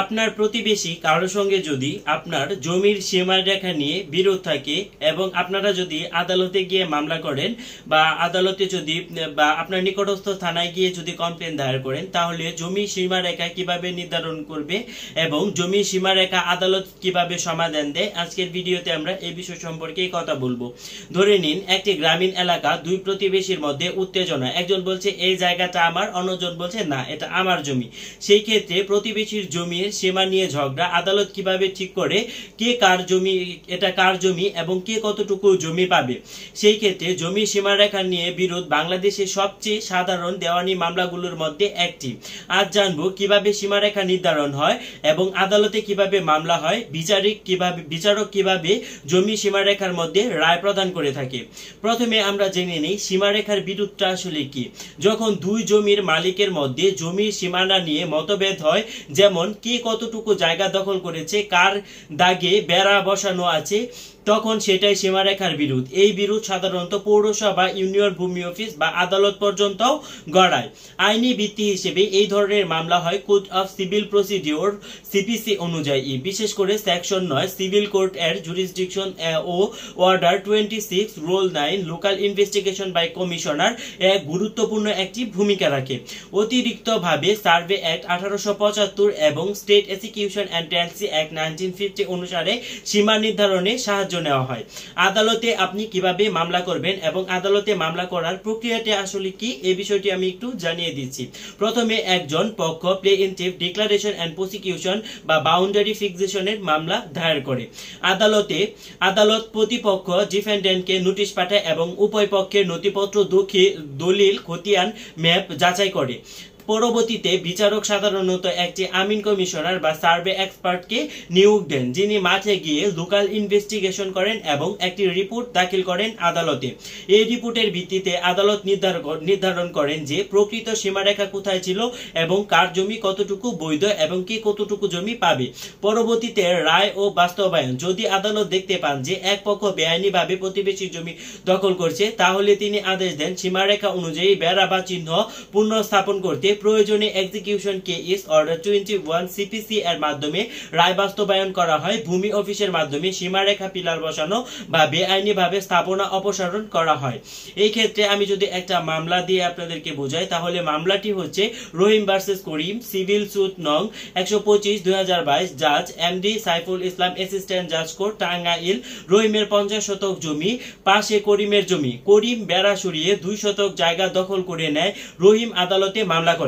আপনার প্রতিবেশী কারোর সঙ্গে যদি আপনার জমির সীমারেখা নিয়ে বিরোধ থাকে এবং আপনারা যদি আদালতে গিয়ে মামলা করেন বা আদালতে যদি বা আপনার নিকটস্থ থানায় গিয়ে যদি কমপ্লেন দায়ের করেন, তাহলে জমি সীমারেখা কিভাবে নির্ধারণ করবে এবং জমি সীমারেখা আদালত কিভাবে সমাধান দেয়, আজকের ভিডিওতে আমরা এই বিষয় সম্পর্কে কথা বলবো। ধরে নিন একটি গ্রামীণ এলাকা, দুই প্রতিবেশীর মধ্যে উত্তেজনা, একজন বলছে এই জায়গাটা আমার, অন্যজন বলছে না এটা আমার জমি। সেই ক্ষেত্রে প্রতিবেশীর জমির সীমা নিয়ে ঝগড়া, আদালত কিভাবে ঠিক করে কে কার জমি, এটা কার জমি এবং কে কতটুকু জমি পাবে। সেই ক্ষেত্রে জমি সীমারেখা নিয়ে বিরোধ বাংলাদেশের সবচেয়ে সাধারণ দেওয়ানি মামলাগুলোর মধ্যে একটি। আজ জানবো কিভাবে সীমারেখা নির্ধারণ হয় এবং আদালতে কিভাবে মামলা হয়, বিচারক কিভাবে জমি সীমারেখার মধ্যে রায় প্রদান করে থাকে। প্রথমে আমরা জেনে নেই সীমারেখার বিরোধটা আসলে কি। যখন দুই জমির মালিকের মধ্যে জমির সীমানা নিয়ে মতভেদ হয়, যেমন কে কতটুকু জায়গা দখল করেছে, কার দাগে বেড়া বসানো আছে, তখন সেটাই সীমারেখার বিরোধ। এই বিরোধ সাধারণত পৌরসভা, ইউনিয়ন ভূমি অফিস বা আদালত পর্যন্ত গড়ায়। আইনি ভিত্তি হিসেবে এই ধরনের মামলা হয় code of civil procedure CPC অনুযায়ী, বিশেষ করে সেকশন 9 সিভিল কোর্ট এর জুরিসডিকশন ও order 26 rule 9 local investigation by commissioner এক গুরুত্বপূর্ণ একটি ভূমিকা রাখে। অতিরিক্তভাবে সার্ভে অ্যাক্ট 1875 এবং state execution and tenancy act 1950 অনুসারে সীমা নির্ধারণে সাহায্য নেওয়া হয়। আদালতে আপনি কিভাবে মামলা করবেন এবং আদালতে মামলা করার প্রক্রিয়াটি আসলে কি, এই বিষয়টি আমি একটু জানিয়ে দিচ্ছি। প্রথমে একজন পক্ষ প্রিএম্পটিভ ডিক্লারেশন এন্ড প্রসিকিউশন বা বাউন্ডারি ফিক্সেশনের মামলা দায়ের করে। আদালত প্রতিপক্ষ ডিফেন্ডেন্টকে নোটিশ পাঠায় এবং উভয় পক্ষের নথিপত্র, দলিল, খতিয়ান, ম্যাপ যাচাই করে। পরবর্তীতে বিচারক সাধারণত একটি আমিন কমিশনার বা সার্ভে এক্সপার্টকে নিয়োগ দেন, যিনি মাঠে গিয়ে লোকাল ইনভেস্টিগেশন করেন এবং একটি রিপোর্ট দাখিল করেন আদালতে। এই রিপোর্টের ভিত্তিতে আদালত নির্ধারণ করেন যে প্রকৃত সীমারেখা কোথায় ছিল এবং কার জমি কতটুকু বৈধ এবং কে কতটুকু জমি পাবে। পরবর্তীতে রায় ও বাস্তবায়ন, যদি আদালত দেখতে পান যে এক পক্ষ বেআইনিভাবে প্রতিবেশীর জমি দখল করছে, তাহলে তিনি আদেশ দেন সীমারেখা অনুযায়ী বেড়া বা চিহ্ন পুনঃস্থাপন করতে। প্রয়োজনে এক্সিকিউশন কেস অর্ডার 21 সিপিসি এর মাধ্যমে রায় বাস্তবায়ন করা হয়। ভূমি অফিসের মাধ্যমে সীমারেখা পিলার বসানো বা বেআইনিভাবে স্থাপনা অপসারণ করা হয়। এই ক্ষেত্রে আমি যদি একটা মামলা দিয়ে আপনাদেরকে বোঝাই, তাহলে মামলাটি হচ্ছে রহিম ভার্সেস করিম, সিভিল সুট নং 125/2022, জাজ এমডি সাইফুল ইসলাম, অ্যাসিস্ট্যান্ট জাজ কোর্ট, টাঙ্গাইল। রহিমের 50 শতক জমি, পাশে করিমের জমি। করিম বেড়া সরিয়ে 2 শতক জায়গা দখল করে নেয়। রহিম আদালতে মামলা করে।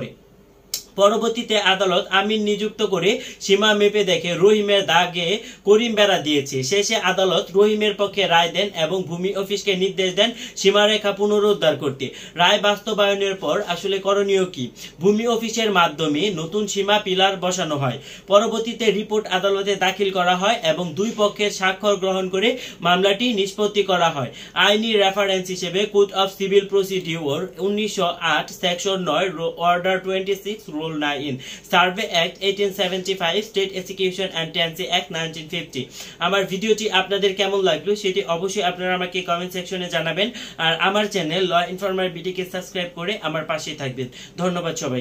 পরবর্তীতে আদালত আমিন নিযুক্ত করে সীমা মেপে দেখে রহিমের দাগে করিম বেড়া দিয়েছে। শেষে আদালত রহিমের পক্ষে রায় দেন এবং ভূমি অফিসকে নির্দেশ দেন সীমারেখা পুনরুদ্ধার করতে। রায় বাস্তবায়নের পর আসলে করণীয় কি? ভূমি অফিসের মাধ্যমে নতুন সীমা পিলার বসানো হয়। পরবর্তীতে রিপোর্ট আদালতে দাখিল করা হয় এবং দুই পক্ষের স্বাক্ষর গ্রহণ করে মামলাটি নিষ্পত্তি করা হয়। আইনি রেফারেন্স হিসেবে code of civil procedure 1908 section 9 order 26 rule 9, survey act 1875, state execution and tenancy act 1950। আমার ভিডিওটি আপনাদের কেমন লাগলো সেটি অবশ্যই আপনারা আমাকে কমেন্ট সেকশনে জানাবেন। আর আমার চ্যানেল ল ইনফরমার বিডিকে সাবস্ক্রাইব করে আমার পাশে থাকবেন। ধন্যবাদ সবাই।